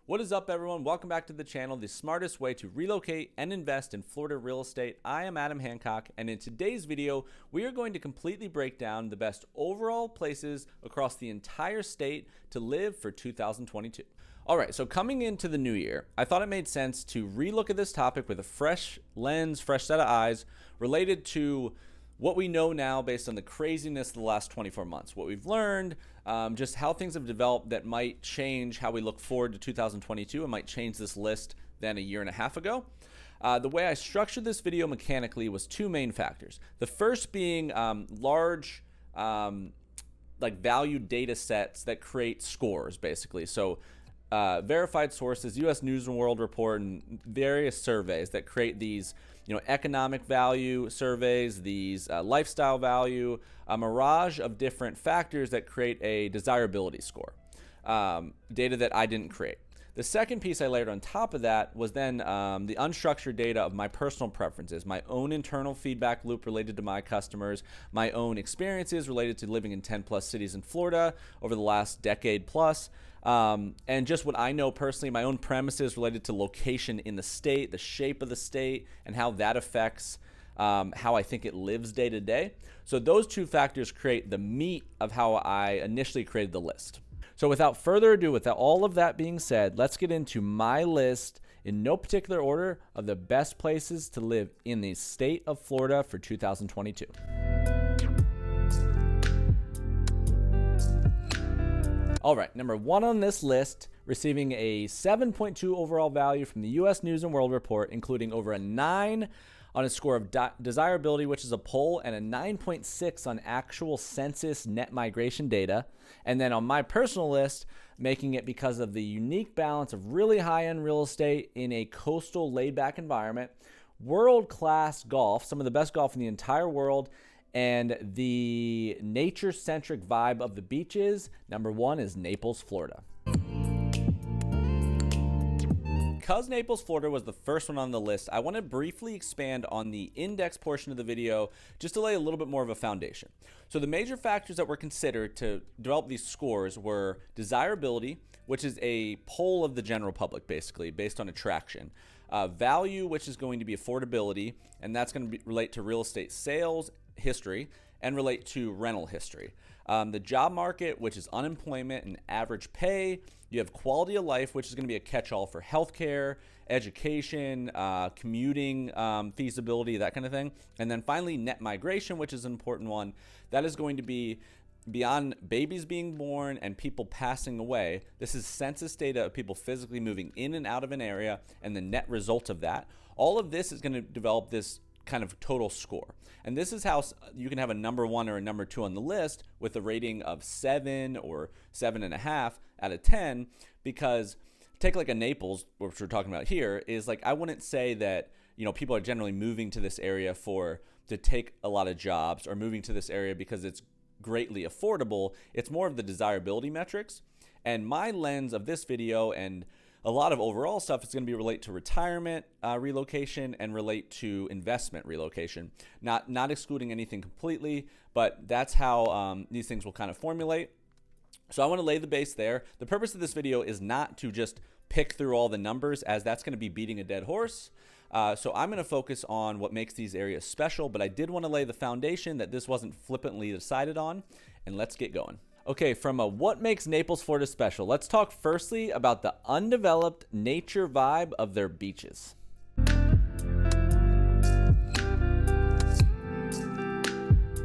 What is up, everyone? Welcome back to the channel, the smartest way to relocate and invest in Florida real estate. I am Adam Hancock, and in today's video, we are going to completely break down the best overall places across the entire state to live for 2022. All right, so coming into the new year, I thought it made sense to relook at this topic with a fresh lens, fresh set of eyes related to what we know now based on the craziness of the last 24 months, what we've learned, just how things have developed that might change how we look forward to 2022 and might change this list than a year and a half ago. The way I structured this video mechanically was two main factors. The first being large value data sets that create scores, basically. So verified sources, U.S. News and World Report, and various surveys that create these economic value surveys, these lifestyle value, a mirage of different factors that create a desirability score, data that I didn't create. The second piece I layered on top of that was then the unstructured data of my personal preferences, my own internal feedback loop related to my customers, my own experiences related to living in 10 plus cities in Florida over the last decade plus, and just what I know personally, my own premises related to location in the state, the shape of the state, and how that affects how I think it lives day to day. So those two factors create the meat of how I initially created the list. So without further ado, with all of that being said, let's get into my list in no particular order of the best places to live in the state of Florida for 2022. All right, number one on this list, receiving a 7.2 overall value from the U.S. News and World Report, including over a 9 on a score of desirability, which is a poll, and a 9.6 on actual census net migration data. And then on my personal list, making it because of the unique balance of really high-end real estate in a coastal laid-back environment, world-class golf, some of the best golf in the entire world, and the nature-centric vibe of the beaches. Number one is Naples, Florida. Because Naples, Florida was the first one on the list, I want to briefly expand on the index portion of the video just to lay a little bit more of a foundation. So the major factors that were considered to develop these scores were desirability, which is a poll of the general public, basically, based on attraction. Value, which is going to be affordability, and that's going to relate to real estate sales history and relate to rental history. The job market, which is unemployment and average pay. You have quality of life, which is going to be a catch-all for healthcare, education, commuting, feasibility, that kind of thing. And then finally, net migration, which is an important one. That is going to be beyond babies being born and people passing away. This is census data of people physically moving in and out of an area and the net result of that. All of this is going to develop this kind of total score. And this is how you can have a number one or a number two on the list with a rating of 7 or 7.5 out of 10, because take like a Naples, which we're talking about here, is like, I wouldn't say that, people are generally moving to this area to take a lot of jobs or moving to this area because it's greatly affordable. It's more of the desirability metrics. And my lens of this video and a lot of overall stuff is going to be relate to retirement relocation and relate to investment relocation. Not excluding anything completely, but that's how these things will kind of formulate. So I want to lay the base there. The purpose of this video is not to just pick through all the numbers, as that's going to be beating a dead horse. So I'm going to focus on what makes these areas special, but I did want to lay the foundation that this wasn't flippantly decided on, and let's get going. Okay, from what makes Naples, Florida special, let's talk firstly about the undeveloped nature vibe of their beaches.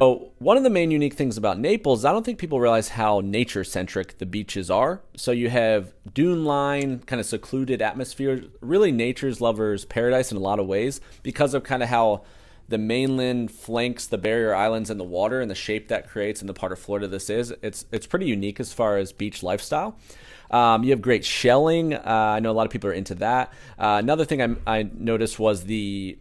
So one of the main unique things about Naples, I don't think people realize how nature-centric the beaches are. So you have dune line, kind of secluded atmosphere, really nature's lover's paradise in a lot of ways because of kind of how the mainland flanks the barrier islands and the water and the shape that creates in the part of Florida this is. It's pretty unique as far as beach lifestyle. You have great shelling. I know a lot of people are into that. Another thing I noticed was the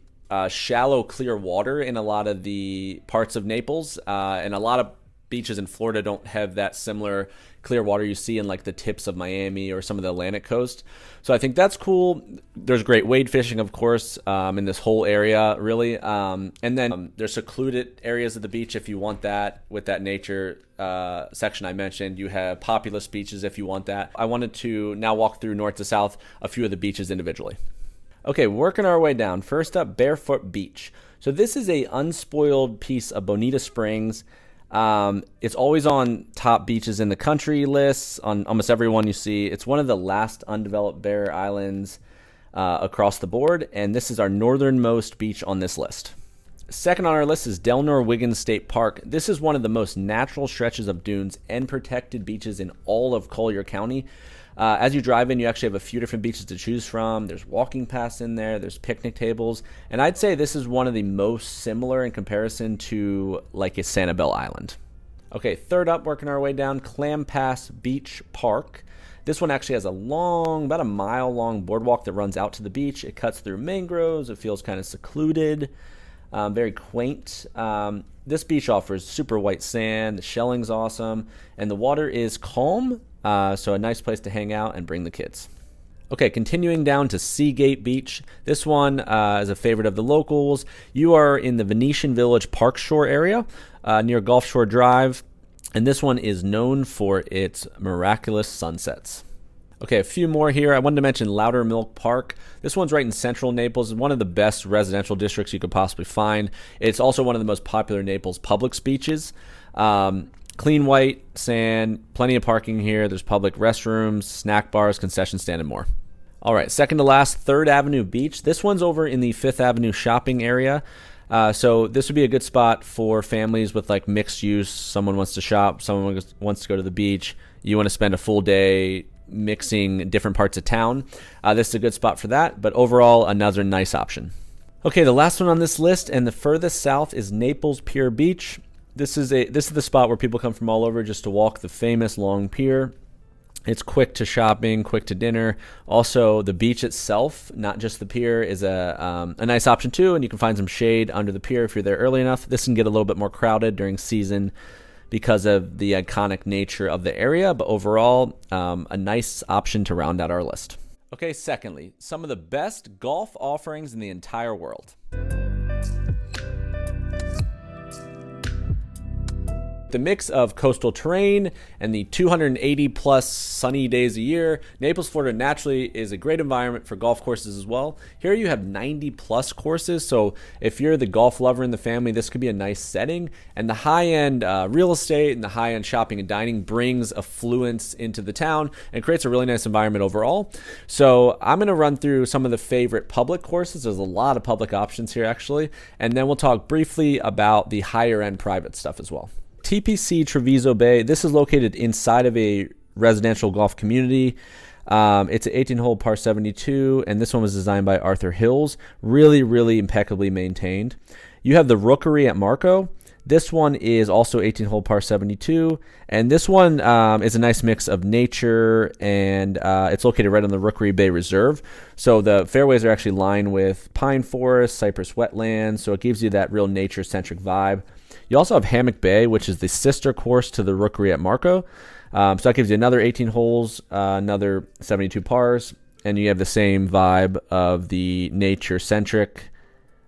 shallow, clear water in a lot of the parts of Naples, and a lot of beaches in Florida don't have that similar clear water you see in like the tips of Miami or some of the Atlantic coast. So I think that's cool. There's great wade fishing, of course, in this whole area, really. And then there's secluded areas of the beach if you want that, with that nature section I mentioned. You have populous beaches if you want that. I wanted to now walk through north to south a few of the beaches individually. Okay, working our way down. First up, Barefoot Beach. So this is a unspoiled piece of Bonita Springs. It's always on top beaches in the country lists, on almost every one you see. It's one of the last undeveloped barrier islands across the board, and this is our northernmost beach on this list. Second on our list is Delnor Wiggins State Park. This is one of the most natural stretches of dunes and protected beaches in all of Collier County. As you drive in, you actually have a few different beaches to choose from. There's walking paths in there. There's picnic tables. And I'd say this is one of the most similar in comparison to like a Sanibel Island. Okay, third up, working our way down, Clam Pass Beach Park. This one actually has a long, about a mile long boardwalk that runs out to the beach. It cuts through mangroves. It feels kind of secluded, very quaint. This beach offers super white sand. The shelling's awesome. And the water is calm. So a nice place to hang out and bring the kids. Okay, continuing down to Seagate Beach. This one is a favorite of the locals. You are in the Venetian Village Park Shore area near Gulf Shore Drive. And this one is known for its miraculous sunsets. Okay, a few more here. I wanted to mention Loudermilk Park. This one's right in central Naples. It's one of the best residential districts you could possibly find. It's also one of the most popular Naples public beaches. Clean white sand, plenty of parking here. There's public restrooms, snack bars, concession stand, and more. All right, second to last, 3rd Avenue Beach. This one's over in the 5th Avenue shopping area. So this would be a good spot for families with like mixed use. Someone wants to shop, someone wants to go to the beach. You want to spend a full day mixing different parts of town. This is a good spot for that, but overall, another nice option. Okay, the last one on this list and the furthest south is Naples Pier Beach. This is the spot where people come from all over just to walk the famous long pier. It's quick to shopping, quick to dinner. Also, the beach itself, not just the pier, is a nice option too, and you can find some shade under the pier if you're there early enough. This can get a little bit more crowded during season because of the iconic nature of the area, but overall, a nice option to round out our list. Okay, secondly, some of the best golf offerings in the entire world. The mix of coastal terrain and the 280 plus sunny days a year, Naples, Florida naturally is a great environment for golf courses as well. Here you have 90 plus courses, so if you're the golf lover in the family, this could be a nice setting. And the high-end real estate and the high-end shopping and dining brings affluence into the town and creates a really nice environment overall. So I'm going to run through some of the favorite public courses. There's a lot of public options here actually, and then we'll talk briefly about the higher-end private stuff as well. TPC Treviso Bay. This is located inside of a residential golf community. It's an 18-hole par 72, and this one was designed by Arthur Hills. Really, really impeccably maintained. You have the Rookery at Marco. This one is also 18-hole par 72, and this one is a nice mix of nature, and it's located right on the Rookery Bay Reserve. So the fairways are actually lined with pine forest, cypress wetlands, so it gives you that real nature-centric vibe. You also have Hammock Bay, which is the sister course to the Rookery at Marco. So that gives you another 18 holes, another 72 pars, and you have the same vibe of the nature-centric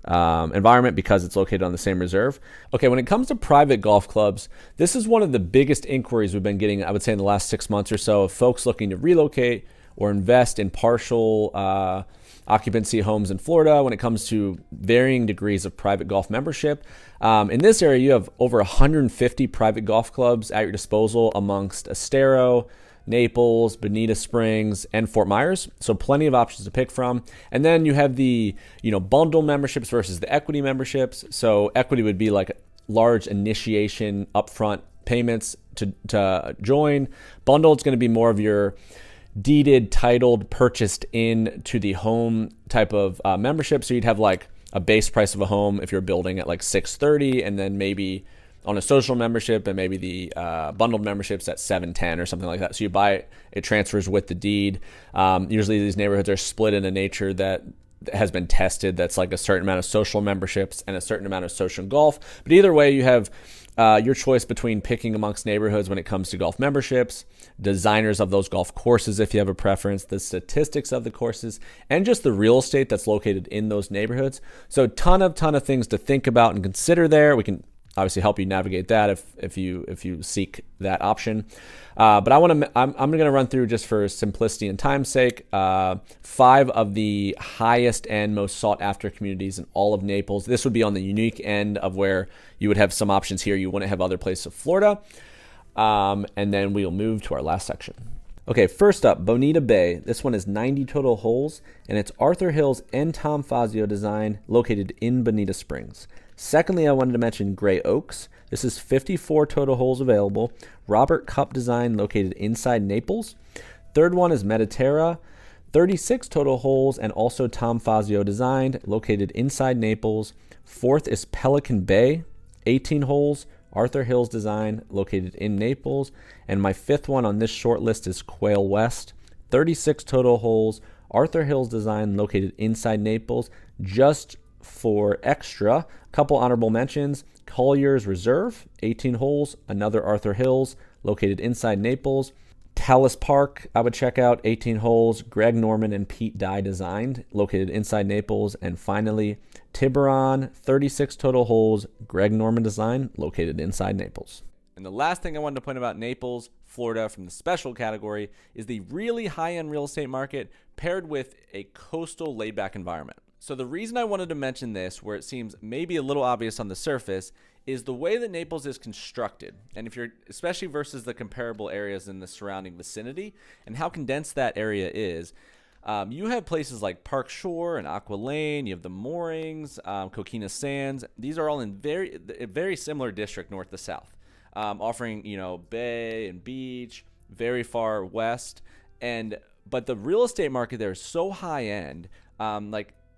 environment because it's located on the same reserve. Okay, when it comes to private golf clubs, this is one of the biggest inquiries we've been getting, I would say, in the last 6 months or so, of folks looking to relocate or invest in partial occupancy homes in Florida when it comes to varying degrees of private golf membership. In this area, you have over 150 private golf clubs at your disposal amongst Estero, Naples, Bonita Springs, and Fort Myers. So plenty of options to pick from. And then you have the, bundle memberships versus the equity memberships. So equity would be like large initiation upfront payments to join. Bundle is going to be more of your deeded, titled, purchased into the home type of membership. So you'd have like a base price of a home if you're building at like $630, and then maybe on a social membership, and maybe the bundled memberships at $710 or something like that. So you buy it, it transfers with the deed. Usually these neighborhoods are split in a nature that has been tested. That's like a certain amount of social memberships and a certain amount of social golf. But either way, you have your choice between picking amongst neighborhoods when it comes to golf memberships, designers of those golf courses if you have a preference, the statistics of the courses, and just the real estate that's located in those neighborhoods. So ton of things to think about and consider there. We can obviously help you navigate that if you seek that option. But I'm going to run through, just for simplicity and time's sake, 5 of the highest and most sought after communities in all of Naples. This would be on the unique end of where you would have some options here you wouldn't have other places of Florida. And then we'll move to our last section. Okay, first up, Bonita Bay. This one is 90 total holes, and it's Arthur Hills and Tom Fazio design, located in Bonita Springs. Secondly, I wanted to mention Gray Oaks. This is 54 total holes available. Robert Cup design, located inside Naples. Third one is Mediterra. 36 total holes and also Tom Fazio designed, located inside Naples. Fourth is Pelican Bay. 18 holes. Arthur Hills design, located in Naples. And my fifth one on this short list is Quail West. 36 total holes. Arthur Hills design, located inside Naples. Just for extra, a couple honorable mentions: Collier's Reserve, 18 holes, another Arthur Hills, located inside Naples. Talus Park, I would check out, 18 holes, Greg Norman and Pete Dye designed, located inside Naples. And finally, Tiburon, 36 total holes, Greg Norman design, located inside Naples. And the last thing I wanted to point about Naples, Florida, from the special category is the really high-end real estate market paired with a coastal laid-back environment. So the reason I wanted to mention this, where it seems maybe a little obvious on the surface, is the way that Naples is constructed. And if you're, especially versus the comparable areas in the surrounding vicinity and how condensed that area is, you have places like Park Shore and Aqua Lane, you have the Moorings, Coquina Sands. These are all in very similar district north to south, offering, bay and beach, very far west. But the real estate market there is so high end,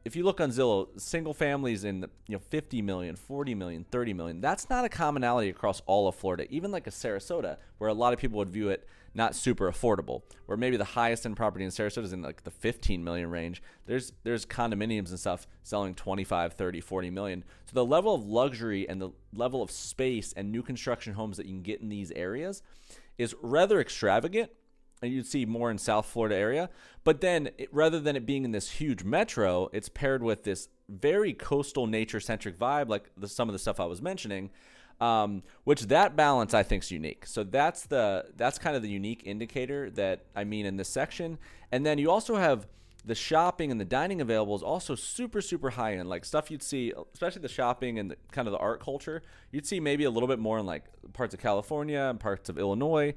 if you look on Zillow, single families in the 50 million, 40 million, 30 million, that's not a commonality across all of Florida. Even like a Sarasota, where a lot of people would view it not super affordable, where maybe the highest end property in Sarasota is in like the 15 million range. There's condominiums and stuff selling 25, 30, 40 million. So the level of luxury and the level of space and new construction homes that you can get in these areas is rather extravagant. And you'd see more in South Florida area. But then rather than it being in this huge metro, it's paired with this very coastal nature-centric vibe, like some of the stuff I was mentioning, which that balance I think is unique. So that's kind of the unique indicator that I mean in this section. And then you also have the shopping and the dining available is also super, super high end, like stuff you'd see, especially the shopping and kind of the art culture. You'd see maybe a little bit more in like parts of California and parts of Illinois,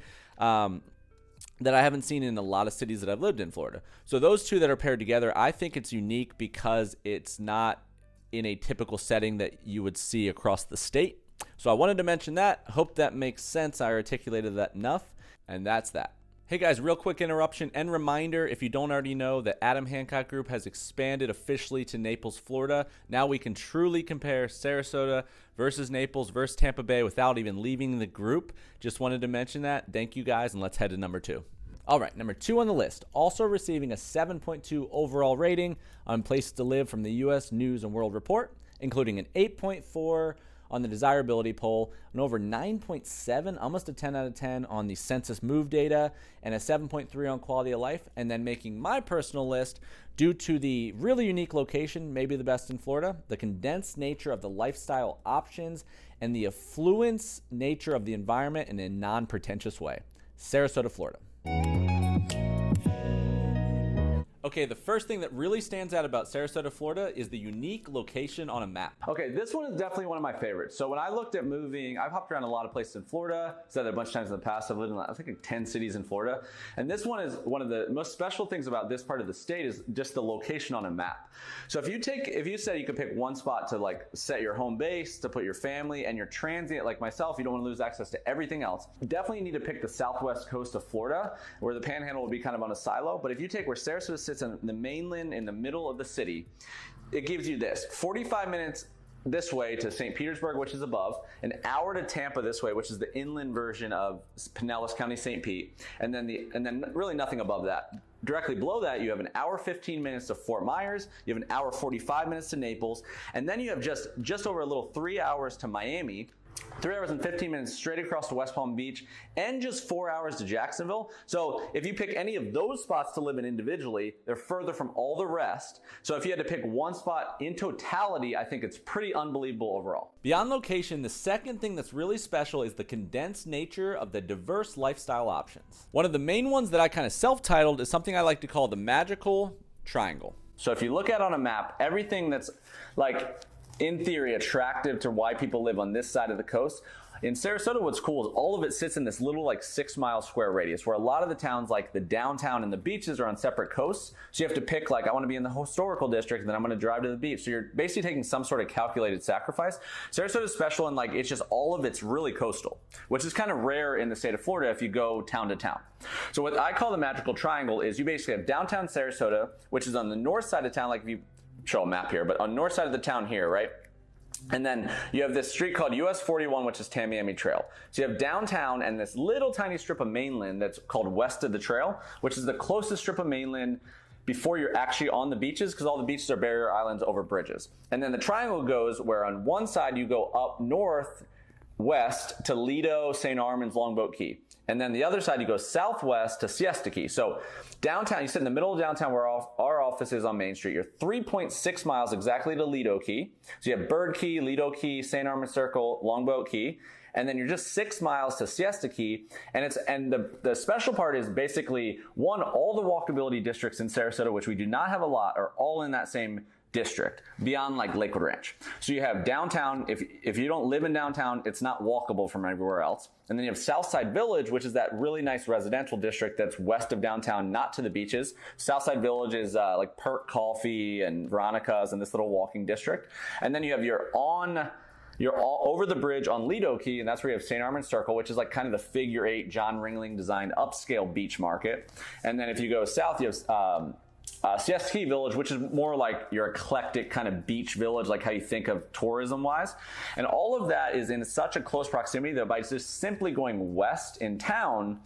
that I haven't seen in a lot of cities that I've lived in Florida. So those two that are paired together, I think it's unique because it's not in a typical setting that you would see across the state. So I wanted to mention that. Hope that makes sense. I articulated that enough, and that's that. Hey guys, real quick interruption and reminder, if you don't already know, that Adam Hancock Group has expanded officially to Naples, Florida. Now we can truly compare Sarasota versus Naples versus Tampa Bay without even leaving the group. Just wanted to mention that. Thank you guys, and let's head to number 2. All right, number 2 on the list, also receiving a 7.2 overall rating on Places to Live from the U.S. News and World Report, including an 8.4 on the desirability poll, an over 9.7, almost a 10 out of 10 on the census move data, and a 7.3 on quality of life, and then making my personal list due to the really unique location, maybe the best in Florida, the condensed nature of the lifestyle options, and the affluence nature of the environment in a non-pretentious way. Sarasota, Florida. Okay, the first thing that really stands out about Sarasota, Florida is the unique location on a map. Okay, this one is definitely one of my favorites. So when I looked at moving, I've hopped around a lot of places in Florida, said that a bunch of times in the past. I've lived in, I think, 10 cities in Florida. And this one is one of the most special things about this part of the state is just the location on a map. So if you said you could pick one spot to like set your home base, to put your family and your transient, like myself, you don't want to lose access to everything else. Definitely need to pick the southwest coast of Florida, where the panhandle will be kind of on a silo. But if you take where Sarasota sits in the mainland in the middle of the city, it gives you this 45 minutes this way to St. Petersburg, which is above, an hour to Tampa this way, which is the inland version of Pinellas County, St. Pete, and then really nothing above that. Directly below that, you have an hour 15 minutes to Fort Myers, you have an hour 45 minutes to Naples, and then you have just over a little 3 hours to Miami, 3 hours and 15 minutes straight across to West Palm Beach, and just 4 hours to Jacksonville. So if you pick any of those spots to live in individually, they're further from all the rest. So if you had to pick one spot in totality, I think it's pretty unbelievable overall. Beyond location, the second thing that's really special is the condensed nature of the diverse lifestyle options. One of the main ones that I kind of self-titled is something I like to call the magical triangle. So if you look at on a map, everything that's like, in theory, attractive to why people live on this side of the coast. In Sarasota, what's cool is all of it sits in this little like 6 mile square radius, where a lot of the towns like the downtown and the beaches are on separate coasts. So you have to pick like, I want to be in the historical district, and then I'm going to drive to the beach. So you're basically taking some sort of calculated sacrifice. Sarasota is special and like, it's just all of it's really coastal, which is kind of rare in the state of Florida if you go town to town. So what I call the magical triangle is you basically have downtown Sarasota, which is on the north side of town, like if you show a map here, but on the north side of the town here, right? And then you have this street called US 41, which is Tamiami Trail. So you have downtown and this little tiny strip of mainland that's called west of the trail, which is the closest strip of mainland before you're actually on the beaches, because all the beaches are barrier islands over bridges. And then the triangle goes where on one side you go up north west to Lido, St. Armand's, Longboat Key. And then the other side, you go southwest to Siesta Key. So downtown, you sit in the middle of downtown where our office is on Main Street. You're 3.6 miles exactly to Lido Key. So you have Bird Key, Lido Key, St. Armand Circle, Longboat Key. And then you're just 6 miles to Siesta Key. And the special part is basically, one, all the walkability districts in Sarasota, which we do not have a lot, are all in that same district beyond like Lakewood Ranch. So you have downtown. If you don't live in downtown, it's not walkable from everywhere else. And then you have Southside Village, which is that really nice residential district that's west of downtown, not to the beaches. Southside Village is like Perk Coffee and Veronica's and this little walking district. And then you have you're all over the bridge on Lido Key, and that's where you have St. Armand Circle, which is like kind of the figure 8 John Ringling designed upscale beach market. And then if you go south, you have Siesta Key Village, which is more like your eclectic kind of beach village, like how you think of tourism-wise. And all of that is in such a close proximity that by just simply going west in town,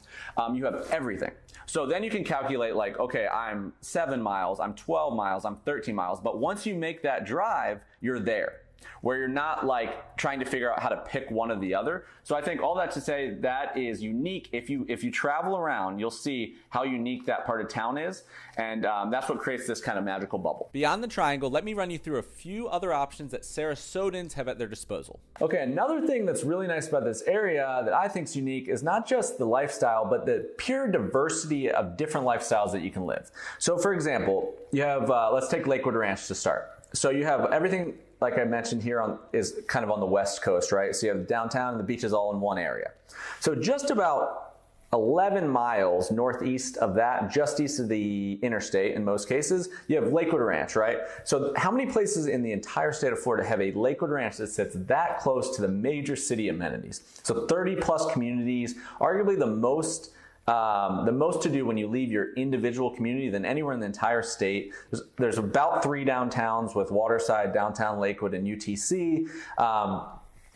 you have everything. So then you can calculate like, okay, I'm 7 miles, I'm 12 miles, I'm 13 miles. But once you make that drive, you're there, where you're not like trying to figure out how to pick one or the other. So I think all that to say that is unique. If you travel around, you'll see how unique that part of town is. And that's what creates this kind of magical bubble. Beyond the triangle, let me run you through a few other options that Sarasotans have at their disposal. Okay, another thing that's really nice about this area that I think is unique is not just the lifestyle, but the pure diversity of different lifestyles that you can live. So for example, you have, let's take Lakewood Ranch to start. So you have everything, like I mentioned here, is kind of on the west coast, right? So you have downtown and the beaches all in one area. So just about 11 miles northeast of that, just east of the interstate in most cases, you have Lakewood Ranch, right? So how many places in the entire state of Florida have a Lakewood Ranch that sits that close to the major city amenities? So 30 plus communities, arguably the most to do when you leave your individual community than anywhere in the entire state. There's about 3 downtowns with Waterside, Downtown Lakewood, and UTC.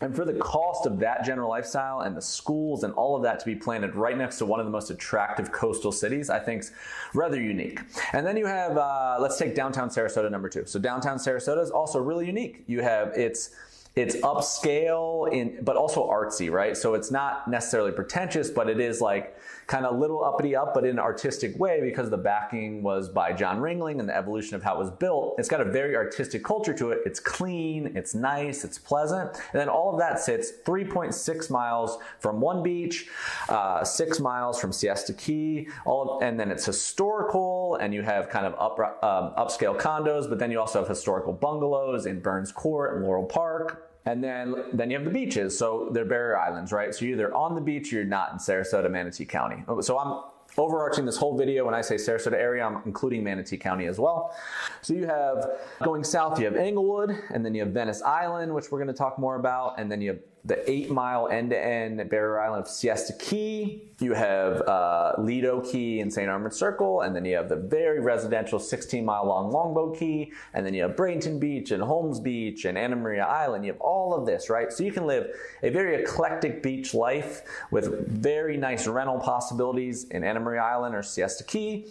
And for the cost of that general lifestyle and the schools and all of that to be planted right next to one of the most attractive coastal cities, I think is rather unique. And then you have, let's take downtown Sarasota, number 2. So downtown Sarasota is also really unique. You have, it's upscale but also artsy, right? So it's not necessarily pretentious, but it is like kind of little uppity up, but in an artistic way because the backing was by John Ringling and the evolution of how it was built. It's got a very artistic culture to it. It's clean, it's nice, it's pleasant. And then all of that sits 3.6 miles from one beach, 6 miles from Siesta Key, and then it's historical, and you have kind of upscale condos, but then you also have historical bungalows in Burns Court and Laurel Park. And then you have the beaches, so they're barrier islands, right? So you're either on the beach or you're not in Sarasota, Manatee County. So I'm overarching this whole video. When I say Sarasota area, I'm including Manatee County as well. So you have, going south, you have Englewood, and then you have Venice Island, which we're going to talk more about, and then you have the 8 mile end-to-end barrier island of Siesta Key. You have Lido Key and St. Armand Circle, and then you have the very residential 16 mile long Longboat Key, and then you have Bradenton Beach and Holmes Beach and Anna Maria Island. You have all of this, right? So you can live a very eclectic beach life with very nice rental possibilities in Anna Maria Island or Siesta Key,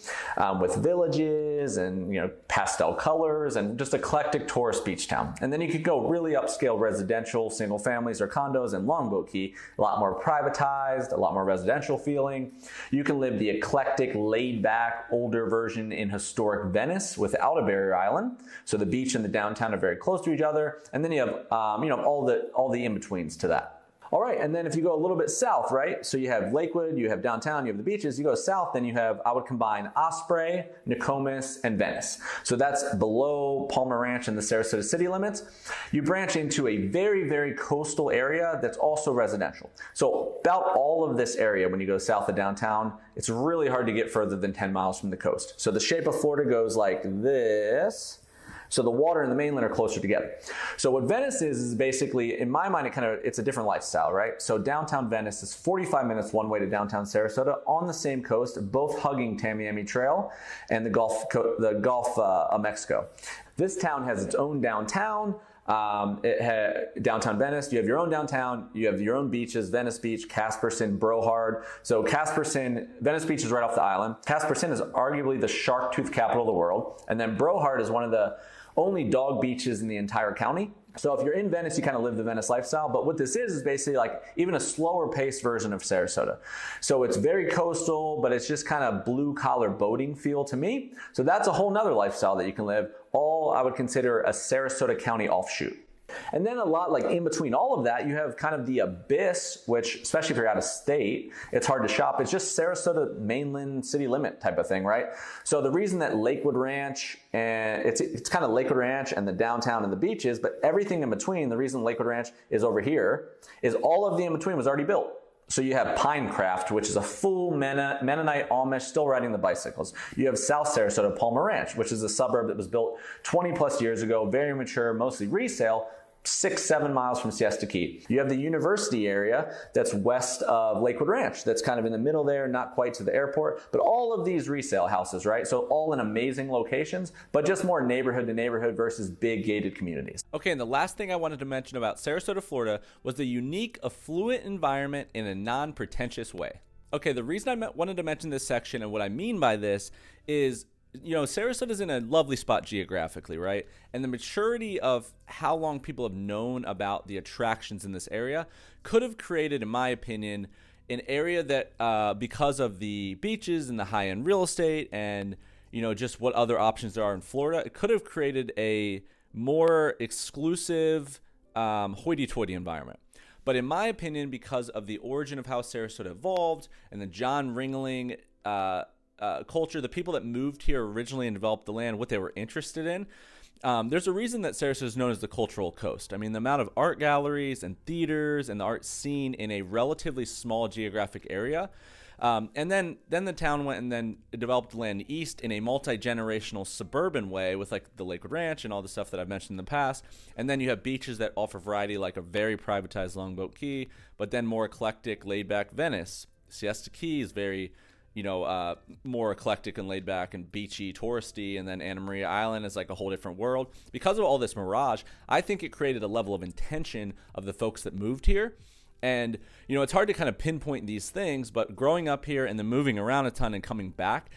with villages and pastel colors and just eclectic tourist beach town. And then you could go really upscale residential, single families or condos in Longboat Key, a lot more privatized, a lot more residential feeling. You can live the eclectic, laid-back, older version in historic Venice without a barrier island. So the beach and the downtown are very close to each other, and then you have all the in-betweens to that. All right, and then if you go a little bit south, right? So you have Lakewood, you have downtown, you have the beaches. You go south, then you have, I would combine Osprey, Nokomis, and Venice. So that's below Palmer Ranch and the Sarasota city limits. You branch into a very, very coastal area that's also residential. So about all of this area, when you go south of downtown, it's really hard to get further than 10 miles from the coast. So the shape of Florida goes like this. So the water and the mainland are closer together. So what Venice is basically, in my mind, it's a different lifestyle, right? So downtown Venice is 45 minutes one way to downtown Sarasota on the same coast, both hugging Tamiami Trail and the Gulf of Mexico. This town has its own downtown. Downtown Venice, you have your own downtown, you have your own beaches, Venice Beach, Casperson, Brohard. So Venice Beach is right off the island. Casperson is arguably the shark tooth capital of the world. And then Brohard is one of the only dog beaches in the entire county. So if you're in Venice, you kind of live the Venice lifestyle. But what this is basically like even a slower paced version of Sarasota. So it's very coastal, but it's just kind of blue collar boating feel to me. So that's a whole nother lifestyle that you can live. All I would consider a Sarasota County offshoot. And then a lot like in between all of that, you have kind of the abyss, which especially if you're out of state, it's hard to shop. It's just Sarasota mainland city limit type of thing, right? So the reason that Lakewood Ranch, and it's kind of Lakewood Ranch and the downtown and the beaches, but everything in between, the reason Lakewood Ranch is over here is all of the in between was already built. So you have Pinecraft, which is a full Mennonite Amish still riding the bicycles. You have South Sarasota Palmer Ranch, which is a suburb that was built 20 plus years ago, very mature, mostly resale, 6-7 miles from Siesta Key. You have the university area that's west of Lakewood Ranch. That's kind of in the middle there, not quite to the airport, but all of these resale houses, right? So all in amazing locations, but just more neighborhood to neighborhood versus big gated communities. Okay, and the last thing I wanted to mention about Sarasota, Florida was the unique, affluent environment in a non-pretentious way. Okay, the reason I wanted to mention this section and what I mean by this is Sarasota is in a lovely spot geographically, right? And the maturity of how long people have known about the attractions in this area could have created, in my opinion, an area that because of the beaches and the high-end real estate and, just what other options there are in Florida, it could have created a more exclusive, hoity-toity environment. But in my opinion, because of the origin of how Sarasota evolved and the John Ringling culture, the people that moved here originally and developed the land, what they were interested in, there's a reason that Sarasota is known as the cultural coast. I mean, the amount of art galleries and theaters and the art scene in a relatively small geographic area. And then the town went and then developed land east in a multi-generational suburban way with like the Lakewood Ranch and all the stuff that I've mentioned in the past. And then you have beaches that offer variety, like a very privatized Longboat Key, but then more eclectic, laid-back Venice. Siesta Key is very more eclectic and laid back and beachy, touristy, and then Anna Maria Island is like a whole different world. Because of all this mirage, I think it created a level of intention of the folks that moved here. And, it's hard to kind of pinpoint these things, but growing up here and then moving around a ton and coming back,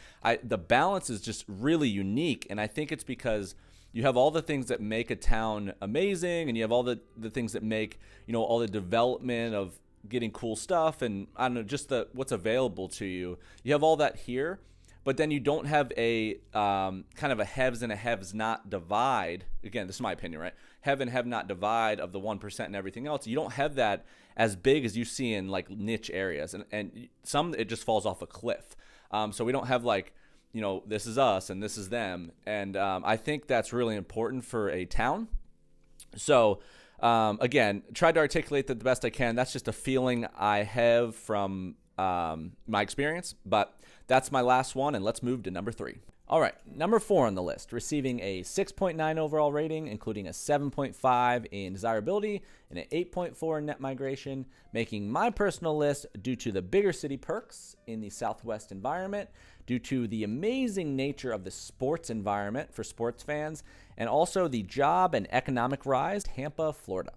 the balance is just really unique. And I think it's because you have all the things that make a town amazing, and you have all the things that make, all the development of getting cool stuff and I don't know, just what's available to you. You have all that here, but then you don't have a kind of a haves and a haves not divide. Again, this is my opinion, right? Have and have not divide of the 1% and everything else. You don't have that as big as you see in like niche areas, and some it just falls off a cliff. So we don't have like, this is us and this is them, and I think that's really important for a town. So again, tried to articulate that the best I can. That's just a feeling I have from my experience, but that's my last one, and let's move to number 3. All right, number 4 on the list, receiving a 6.9 overall rating, including a 7.5 in desirability and an 8.4 in net migration, making my personal list due to the bigger city perks in the Southwest environment, due to the amazing nature of the sports environment for sports fans, and also the job and economic rise, Tampa, Florida.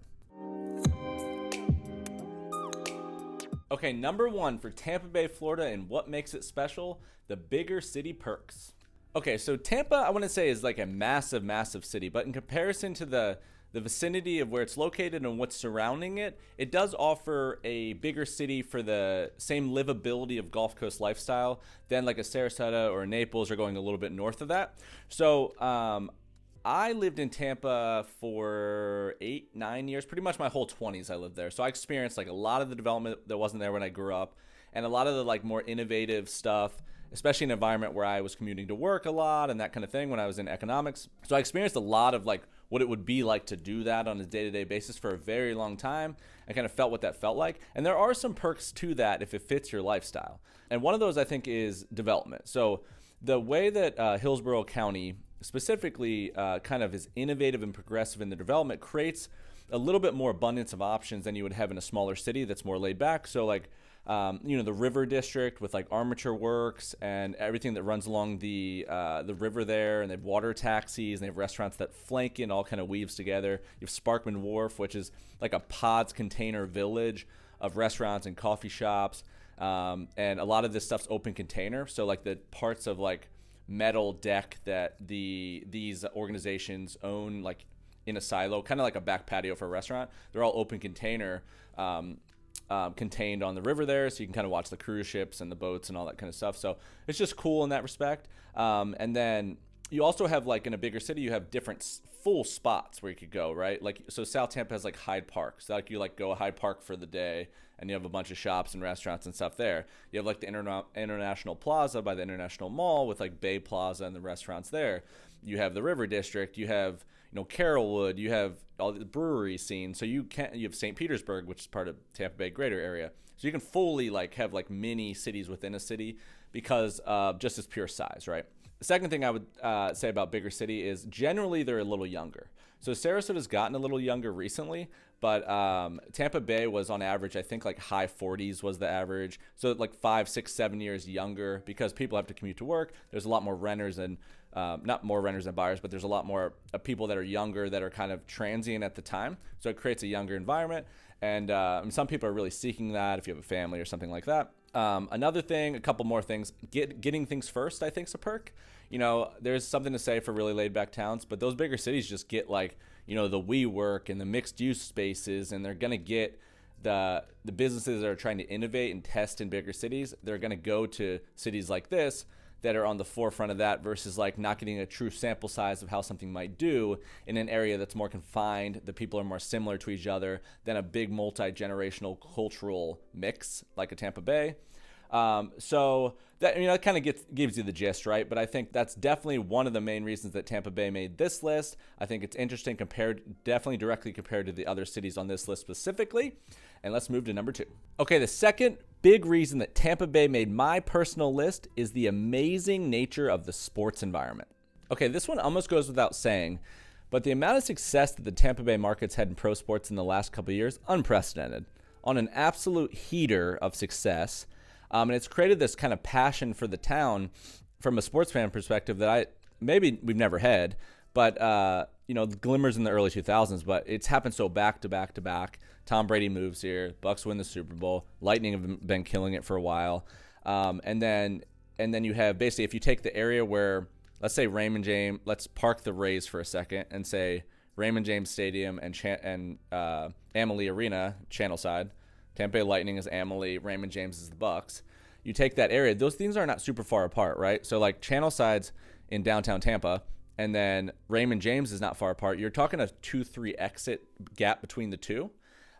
Okay, number 1 for Tampa Bay, Florida, and what makes it special, the bigger city perks. Okay, so Tampa, I want to say, is like a massive, massive city, but in comparison to the the vicinity of where it's located and what's surrounding it, it does offer a bigger city for the same livability of Gulf Coast lifestyle than like a Sarasota or a Naples, or going a little bit north of that. So I lived in Tampa for 8-9 years, pretty much my whole 20s I lived there. So I experienced like a lot of the development that wasn't there when I grew up, and a lot of the like more innovative stuff, especially in an environment where I was commuting to work a lot and that kind of thing when I was in economics. So I experienced a lot of like what it would be like to do that on a day-to-day basis for a very long time. I kind of felt what that felt like. And there are some perks to that if it fits your lifestyle. And one of those I think is development. So the way that Hillsborough County specifically kind of is innovative and progressive in the development creates a little bit more abundance of options than you would have in a smaller city that's more laid back. So like, the river district with like Armature Works and everything that runs along the river there, and they have water taxis, and they have restaurants that flank in, all kind of weaves together. You have Sparkman Wharf, which is like a pods container village of restaurants and coffee shops, and a lot of this stuff's open container. So like the parts of like metal deck that these organizations own, like in a silo, kind of like a back patio for a restaurant, they're all open container, contained on the river there, so you can kind of watch the cruise ships and the boats and all that kind of stuff. So it's just cool in that respect. And then you also have, like in a bigger city, you have different full spots where you could go, right? Like, so South Tampa has like Hyde Park. So like you like go Hyde Park for the day, and you have a bunch of shops and restaurants and stuff there. You have like the International Plaza by the International Mall with like Bay Plaza and the restaurants there. You have the River District. You have, Carrollwood. You have all the brewery scene. So you have St. Petersburg, which is part of Tampa Bay greater area. So you can fully like have like mini cities within a city because of just its pure size, right? The second thing I would say about bigger city is generally they're a little younger. So Sarasota's gotten a little younger recently, but Tampa Bay was on average, I think like high 40s was the average. So like 5, 6, 7 years younger because people have to commute to work. There's a lot more renters and not more renters than buyers, but there's a lot more people that are younger that are kind of transient at the time. So it creates a younger environment. And some people are really seeking that if you have a family or something like that. Another thing, a couple more things, getting things first, I think is a perk. There's something to say for really laid back towns, but those bigger cities just get like, the WeWork and the mixed use spaces, and they're going to get the businesses that are trying to innovate and test in bigger cities. They're going to go to cities like this that are on the forefront of that versus like not getting a true sample size of how something might do in an area that's more confined. The people are more similar to each other than a big multi-generational cultural mix like a Tampa Bay. So that kind of gives you the gist, right? But I think that's definitely one of the main reasons that Tampa Bay made this list. I think it's interesting definitely directly compared to the other cities on this list specifically. And let's move to number 2. Okay, the second big reason that Tampa Bay made my personal list is the amazing nature of the sports environment. Okay, this one almost goes without saying, but the amount of success that the Tampa Bay markets had in pro sports in the last couple of years, unprecedented. On an absolute heater of success. And it's created this kind of passion for the town from a sports fan perspective that maybe we've never had, but, glimmers in the early 2000s, but it's happened so back to back to back. Tom Brady moves here, Bucks win the Super Bowl, Lightning have been killing it for a while. And then you have basically, if you take the area where, let's say Raymond James, let's park the Rays for a second and say Raymond James Stadium and Amalie Arena, Channel Side. Tampa Bay Lightning is Amalie, Raymond James is the Bucks. You take that area, those things are not super far apart, right? So like Channel Side's in downtown Tampa, and then Raymond James is not far apart. You're talking a 2-3 exit gap between the two.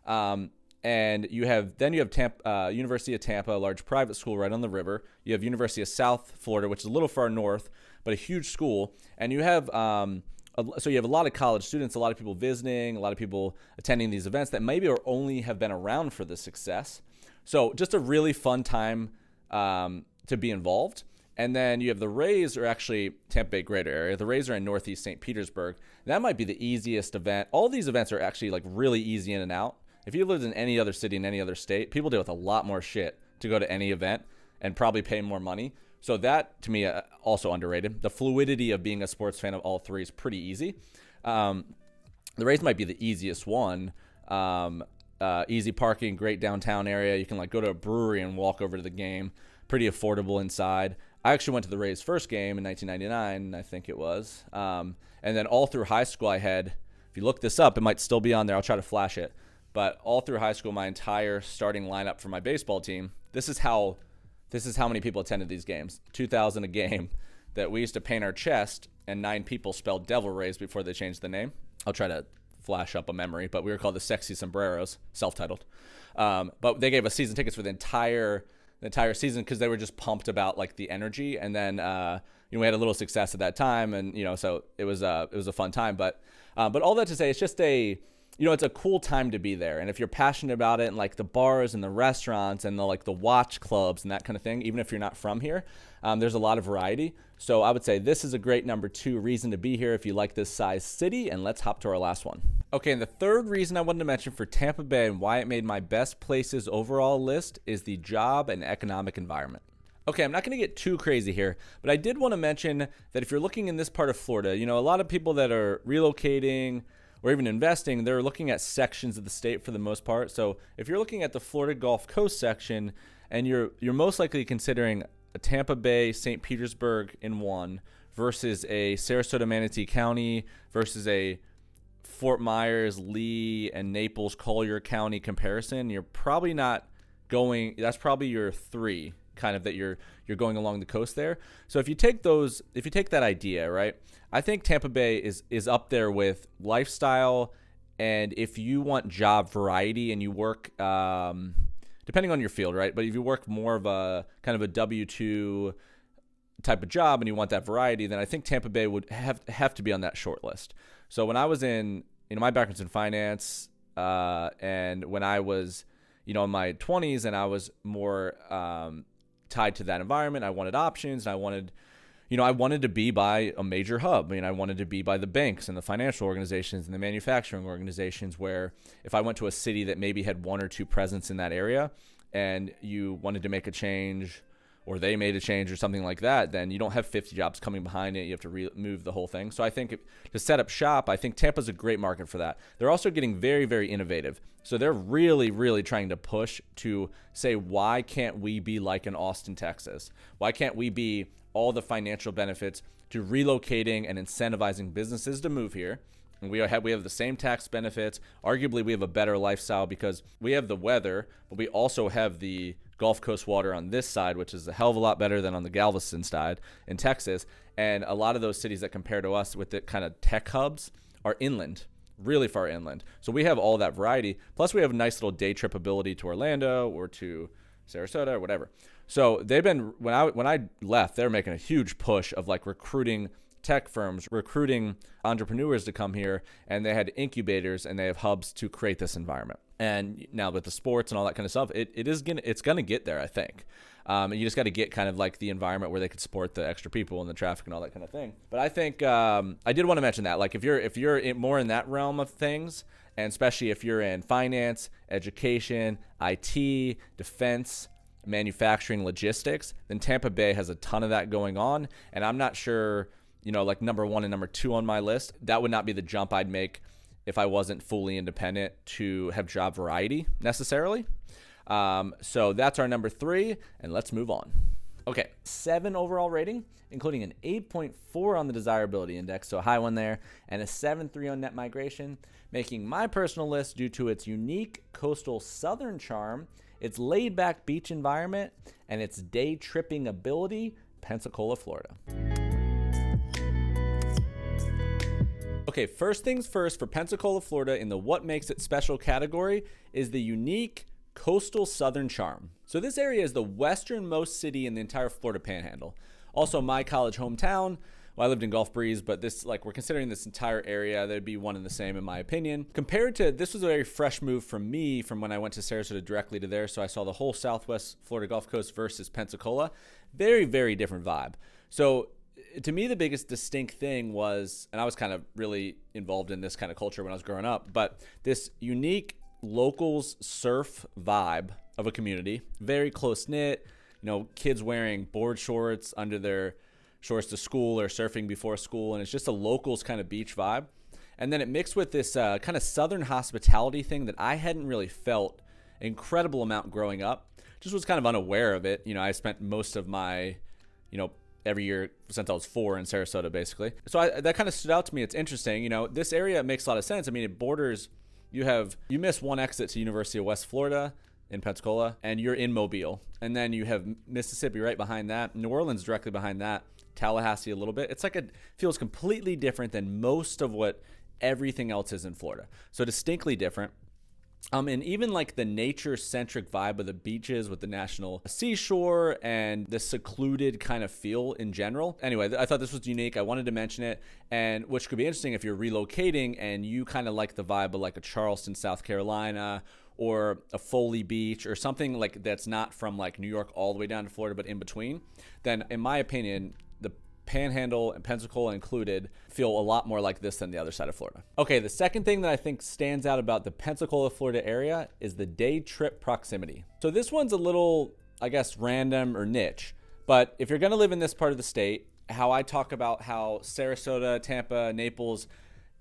And you have Tampa, University of Tampa, a large private school right on the river. You have University of South Florida, which is a little far north, but a huge school. And you have so you have a lot of college students, a lot of people visiting, a lot of people attending these events that maybe or only have been around for the success. So just a really fun time to be involved. And then you have the Rays are actually Tampa Bay greater area. The Rays are in Northeast St. Petersburg. That might be the easiest event. All these events are actually like really easy in and out. If you lived in any other city in any other state, people deal with a lot more shit to go to any event and probably pay more money. So that, to me, also underrated. The fluidity of being a sports fan of all three is pretty easy. The Rays might be the easiest one. Easy parking, great downtown area. You can like go to a brewery and walk over to the game. Pretty affordable inside. I actually went to the Rays' first game in 1999, I think it was. And then all through high school, I had if you look this up, it might still be on there. I'll try to flash it. But all through high school, my entire starting lineup for my baseball team, this is how many people attended these games. 2,000 a game, that we used to paint our chest, and 9 people spelled Devil Rays before they changed the name. I'll try to flash up a memory, but we were called the Sexy Sombreros, self-titled. But they gave us season tickets for the entire season because they were just pumped about like the energy. And then we had a little success at that time, and so it was a fun time. But all that to say, it's just it's a cool time to be there. And if you're passionate about it, and like the bars and the restaurants and the watch clubs and that kind of thing, even if you're not from here, there's a lot of variety. So I would say this is a great number 2 reason to be here if you like this size city. And let's hop to our last one. Okay, and the third reason I wanted to mention for Tampa Bay and why it made my best places overall list is the job and economic environment. Okay, I'm not going to get too crazy here, but I did want to mention that if you're looking in this part of Florida, a lot of people that are relocating or even investing, they're looking at sections of the state for the most part. So if you're looking at the Florida Gulf Coast section, and you're most likely considering a Tampa Bay, St. Petersburg in one versus a Sarasota, Manatee County versus a Fort Myers, Lee, and Naples, Collier County comparison, you're probably not going, that's probably your 3 kind of that you're going along the coast there. So if you take that idea, right, I think Tampa Bay is up there with lifestyle, and if you want job variety and you work, depending on your field, right, but if you work more of a kind of a W-2 type of job and you want that variety, then I think Tampa Bay would have to be on that short list. So when I was in, my background's in finance, and when I was, in my 20s and I was more tied to that environment, I wanted options, and I wanted to be by a major hub. I wanted to be by the banks and the financial organizations and the manufacturing organizations, where if I went to a city that maybe had 1 or 2 presence in that area and you wanted to make a change, or they made a change or something like that, then you don't have 50 jobs coming behind it. You have to move the whole thing. So I think to set up shop, I think Tampa's a great market for that. They're also getting very, very innovative. So they're really, really trying to push to say, why can't we be like in Austin, Texas? Why can't we be all the financial benefits to relocating and incentivizing businesses to move here? And we have the same tax benefits. Arguably, we have a better lifestyle because we have the weather, but we also have the Gulf Coast water on this side, which is a hell of a lot better than on the Galveston side in Texas. And a lot of those cities that compare to us with the kind of tech hubs are inland, really far inland. So we have all that variety. Plus, we have a nice little day trip ability to Orlando or to Sarasota or whatever. So they've been, when I left, they're making a huge push of like recruiting tech firms, recruiting entrepreneurs to come here, and they had incubators and they have hubs to create this environment. And now with the sports and all that kind of stuff, it's gonna get there, I think. You just got to get kind of like the environment where they could support the extra people and the traffic and all that kind of thing. But I think I did want to mention that, like if you're more in that realm of things, and especially if you're in finance, education, IT, defense, manufacturing, logistics, then Tampa Bay has a ton of that going on. And I'm not sure, like number 1 and number 2 on my list, that would not be the jump I'd make if I wasn't fully independent to have job variety necessarily. So that's our number 3, and let's move on. Okay, 7 overall rating, including an 8.4 on the desirability index, so a high one there, and a 7.3 on net migration, making my personal list due to its unique coastal southern charm, its laid-back beach environment, and its day tripping ability, Pensacola, Florida. Okay, first things first, for Pensacola, Florida, in the what makes it special category is the unique coastal southern charm. So this area is the westernmost city in the entire Florida Panhandle. Also my college hometown. Well, I lived in Gulf Breeze, but we're considering this entire area, they'd be one and the same in my opinion. Compared to, this was a very fresh move from me from when I went to Sarasota directly to there, so I saw the whole Southwest Florida Gulf Coast versus Pensacola. Very, very different vibe. So to me, the biggest distinct thing was, and I was kind of really involved in this kind of culture when I was growing up, but this unique locals surf vibe of a community, very close knit, kids wearing board shorts under their shorts to school or surfing before school. And it's just a locals kind of beach vibe. And then it mixed with this kind of southern hospitality thing that I hadn't really felt incredible amount growing up. Just was kind of unaware of it. I spent most of my, every year since I was 4 in Sarasota, basically. So that kind of stood out to me. It's interesting. You know, this area makes a lot of sense. I mean, it borders, you miss one exit to University of West Florida in Pensacola, and you're in Mobile. And then you have Mississippi right behind that, New Orleans directly behind that, Tallahassee a little bit. It's like it feels completely different than most of what everything else is in Florida. So distinctly different. And even like the nature-centric vibe of the beaches with the national seashore and the secluded kind of feel in general. Anyway, I thought this was unique. I wanted to mention it, and which could be interesting if you're relocating and you kind of like the vibe of like a Charleston, South Carolina, or a Foley Beach or something like that's not from like New York all the way down to Florida, but in between. Then in my opinion, the Panhandle and Pensacola included feel a lot more like this than the other side of Florida. Okay, the second thing that I think stands out about the Pensacola, Florida area is the day trip proximity. So this one's a little, I guess, random or niche, but if you're gonna live in this part of the state, how I talk about how Sarasota, Tampa, Naples,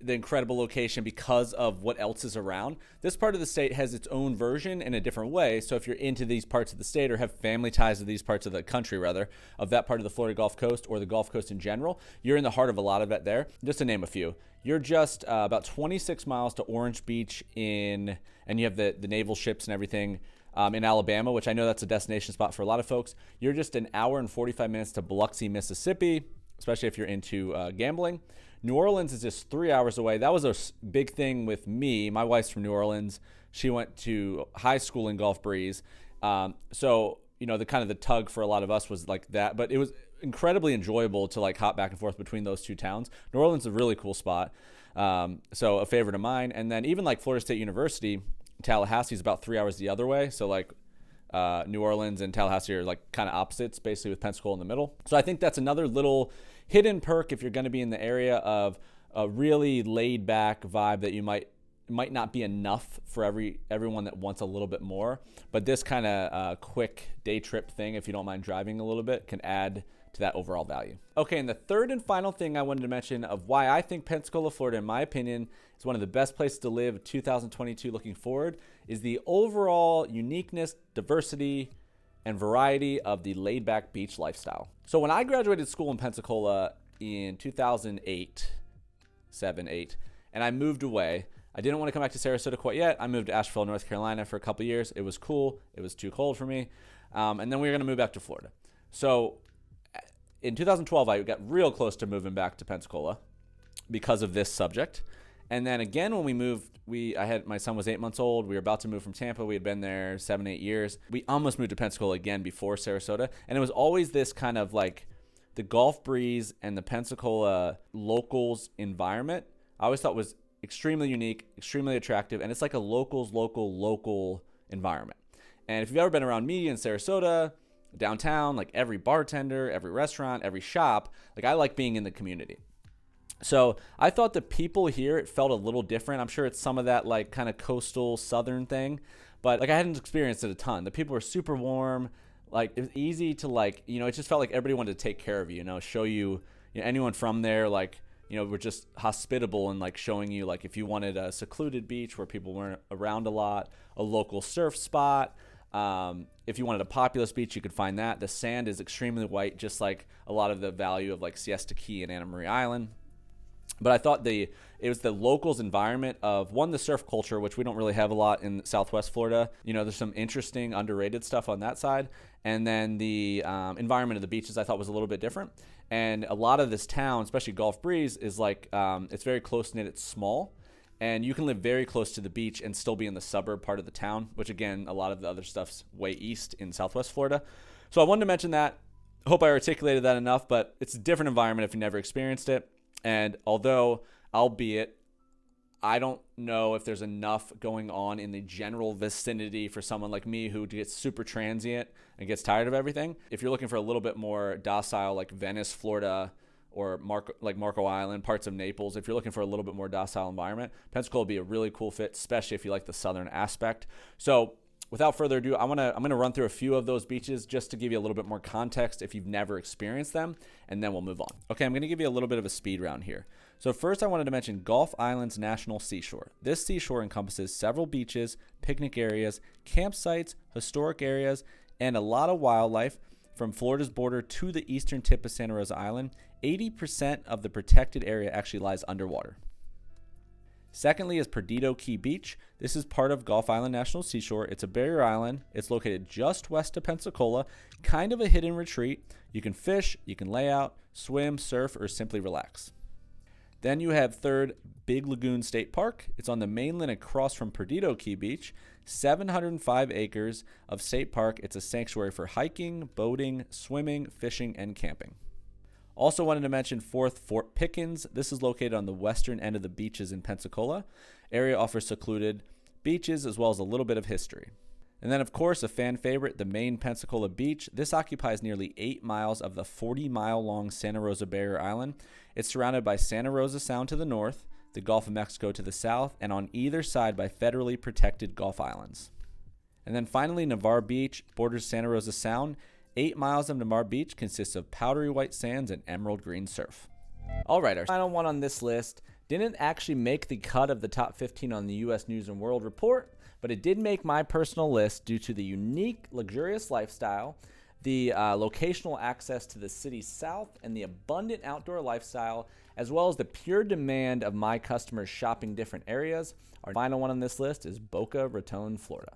the incredible location because of what else is around. This part of the state has its own version in a different way. So if you're into these parts of the state or have family ties to these parts of the country, rather, of that part of the Florida Gulf Coast or the Gulf Coast in general, you're in the heart of a lot of it there. Just to name a few, you're just about 26 miles to Orange Beach and you have the naval ships and everything in Alabama, which I know that's a destination spot for a lot of folks. You're just an hour and 45 minutes to Biloxi, Mississippi, especially if you're into gambling. New Orleans is just 3 hours away. That was a big thing with me. My wife's from New Orleans. She went to high school in Gulf Breeze. So, you know, the kind of the tug for a lot of us was like that. But it was incredibly enjoyable to like hop back and forth between those two towns. New Orleans is a really cool spot. So a favorite of mine. And then even like Florida State University, Tallahassee is about 3 hours the other way. So like New Orleans and Tallahassee are like kind of opposites, basically with Pensacola in the middle. So I think that's another little hidden perk if you're going to be in the area of a really laid back vibe that you might not be enough for everyone that wants a little bit more. But this kind of quick day trip thing, if you don't mind driving a little bit, can add to that overall value. Okay, and the third and final thing I wanted to mention of why I think Pensacola, Florida, in my opinion, is one of the best places to live 2022 looking forward is the overall uniqueness, diversity, and variety of the laid-back beach lifestyle. So when I graduated school in Pensacola in 2008, 8, and I moved away, I didn't want to come back to Sarasota quite yet. I moved to Asheville, North Carolina for a couple years. It was cool. It was too cold for me. And then we were going to move back to Florida. So in 2012, I got real close to moving back to Pensacola because of this subject. And then again, when we moved, my son was 8 months old. We were about to move from Tampa. We had been there 7-8 years. We almost moved to Pensacola again before Sarasota. And it was always this kind of like the Gulf breeze and the Pensacola locals environment. I always thought was extremely unique, extremely attractive. And it's like a local environment. And if you've ever been around me in Sarasota, downtown, like every bartender, every restaurant, every shop, like I like being in the community. So I thought the people here, it felt a little different. I'm sure it's some of that like kind of coastal southern thing, but like I hadn't experienced it a ton. The people were super warm. Like it was easy to like, you know, it just felt like everybody wanted to take care of you, you know, show you, anyone from there, like, were just hospitable and like showing you like if you wanted a secluded beach where people weren't around a lot, a local surf spot. If you wanted a populous beach, you could find that. The sand is extremely white, just like a lot of the value of like Siesta Key and Anna Maria Island. But I thought it was the locals environment of one, the surf culture, which we don't really have a lot in Southwest Florida. There's some interesting underrated stuff on that side. And then the environment of the beaches I thought was a little bit different. And a lot of this town, especially Gulf Breeze, is like, it's very close-knit, it's small. And you can live very close to the beach and still be in the suburb part of the town, which again, a lot of the other stuff's way east in Southwest Florida. So I wanted to mention that. I hope I articulated that enough, but it's a different environment if you never experienced it. And although, albeit, I don't know if there's enough going on in the general vicinity for someone like me who gets super transient and gets tired of everything. If you're looking for a little bit more docile, like Venice, Florida, or Marco Island, parts of Naples, if you're looking for a little bit more docile environment, Pensacola would be a really cool fit, especially if you like the southern aspect. So without further ado, I'm gonna run through a few of those beaches just to give you a little bit more context if you've never experienced them, and then we'll move on. Okay, I'm gonna give you a little bit of a speed round here. So first I wanted to mention Gulf Islands National Seashore. This seashore encompasses several beaches, picnic areas, campsites, historic areas, and a lot of wildlife from Florida's border to the eastern tip of Santa Rosa Island, 80% of the protected area actually lies underwater. Secondly is Perdido Key Beach. This is part of Gulf Island National Seashore. It's a barrier island. It's located just west of Pensacola, kind of a hidden retreat. You can fish, you can lay out, swim, surf, or simply relax. Then you have third, Big Lagoon State Park. It's on the mainland across from Perdido Key Beach. 705 acres of state park. It's a sanctuary for hiking, boating, swimming, fishing, and camping. Also wanted to mention fourth, Fort Pickens. This is located on the western end of the beaches in Pensacola. Area offers secluded beaches as well as a little bit of history. And then, of course, a fan favorite, the main Pensacola Beach. This occupies nearly 8 miles of the 40-mile-long Santa Rosa Barrier Island. It's surrounded by Santa Rosa Sound to the north, the Gulf of Mexico to the south, and on either side by federally protected Gulf Islands. And then finally, Navarre Beach borders Santa Rosa Sound. 8 miles of Navarre Beach consists of powdery white sands and emerald green surf. All right, our final one on this list didn't actually make the cut of the top 15 on the U.S. News and World Report, but it did make my personal list due to the unique, luxurious lifestyle, the locational access to the city's south, and the abundant outdoor lifestyle, as well as the pure demand of my customers shopping different areas. Our final one on this list is Boca Raton, Florida.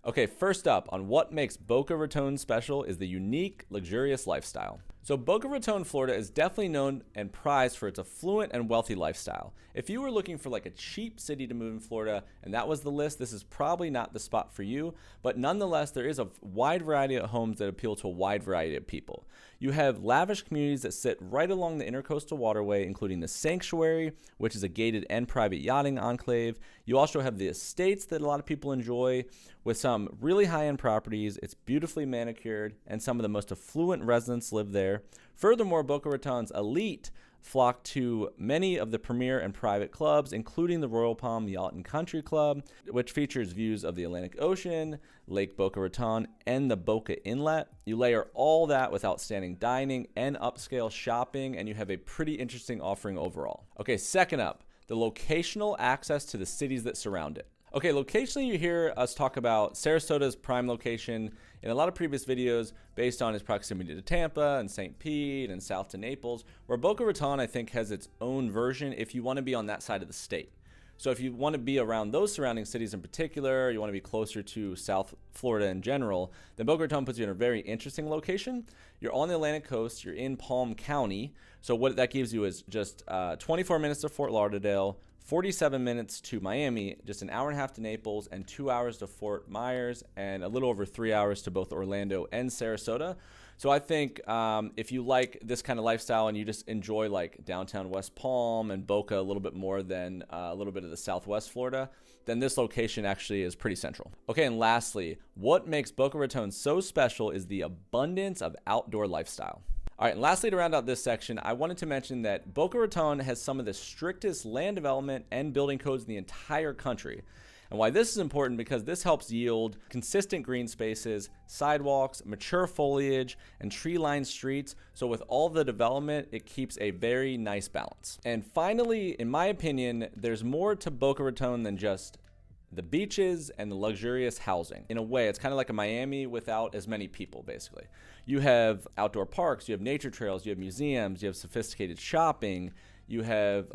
Okay, first up on what makes Boca Raton special is the unique, luxurious lifestyle. So Boca Raton, Florida is definitely known and prized for its affluent and wealthy lifestyle. If you were looking for like a cheap city to move in Florida and that was the list, this is probably not the spot for you, but nonetheless, there is a wide variety of homes that appeal to a wide variety of people. You have lavish communities that sit right along the intercoastal waterway, including the Sanctuary, which is a gated and private yachting enclave. You also have the estates that a lot of people enjoy with some really high-end properties. It's beautifully manicured, and some of the most affluent residents live there. Furthermore, Boca Raton's elite flock to many of the premier and private clubs, including the Royal Palm Yacht and Country Club, which features views of the Atlantic Ocean, Lake Boca Raton, and the Boca Inlet. You layer all that with outstanding dining and upscale shopping, and you have a pretty interesting offering overall. Okay, second up, the locational access to the cities that surround it. Okay, locationally, you hear us talk about Sarasota's prime location in a lot of previous videos based on its proximity to Tampa and St. Pete and south to Naples, where Boca Raton, I think, has its own version if you want to be on that side of the state. So if you want to be around those surrounding cities in particular, you want to be closer to South Florida in general, then Boca Raton puts you in a very interesting location. You're on the Atlantic coast, you're in Palm County, so what that gives you is just 24 minutes to Fort Lauderdale, 47 minutes to Miami, just an hour and a half to Naples, and 2 hours to Fort Myers, and a little over 3 hours to both Orlando and Sarasota. So I think if you like this kind of lifestyle and you just enjoy like downtown West Palm and Boca a little bit more than a little bit of the Southwest Florida, then this location actually is pretty central. Okay, and lastly, what makes Boca Raton so special is the abundance of outdoor lifestyle. All right, and lastly, to round out this section, I wanted to mention that Boca Raton has some of the strictest land development and building codes in the entire country. And why this is important, because this helps yield consistent green spaces, sidewalks, mature foliage, and tree-lined streets. So with all the development, it keeps a very nice balance. And finally, in my opinion, there's more to Boca Raton than just the beaches and the luxurious housing. In a way, it's kind of like a Miami without as many people, basically. You have outdoor parks, you have nature trails, you have museums, you have sophisticated shopping, you have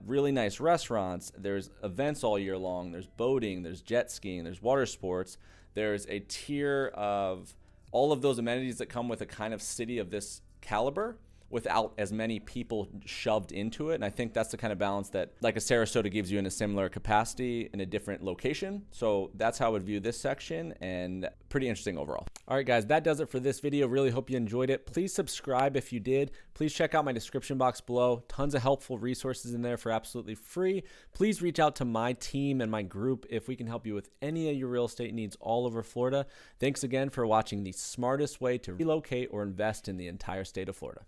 really nice restaurants, there's events all year long, there's boating, there's jet skiing, there's water sports, there's a tier of all of those amenities that come with a kind of city of this caliber without as many people shoved into it. And I think that's the kind of balance that like a Sarasota gives you in a similar capacity in a different location. So that's how I would view this section, and pretty interesting overall. All right, guys, that does it for this video. Really hope you enjoyed it. Please subscribe if you did. Please check out my description box below. Tons of helpful resources in there for absolutely free. Please reach out to my team and my group if we can help you with any of your real estate needs all over Florida. Thanks again for watching the smartest way to relocate or invest in the entire state of Florida.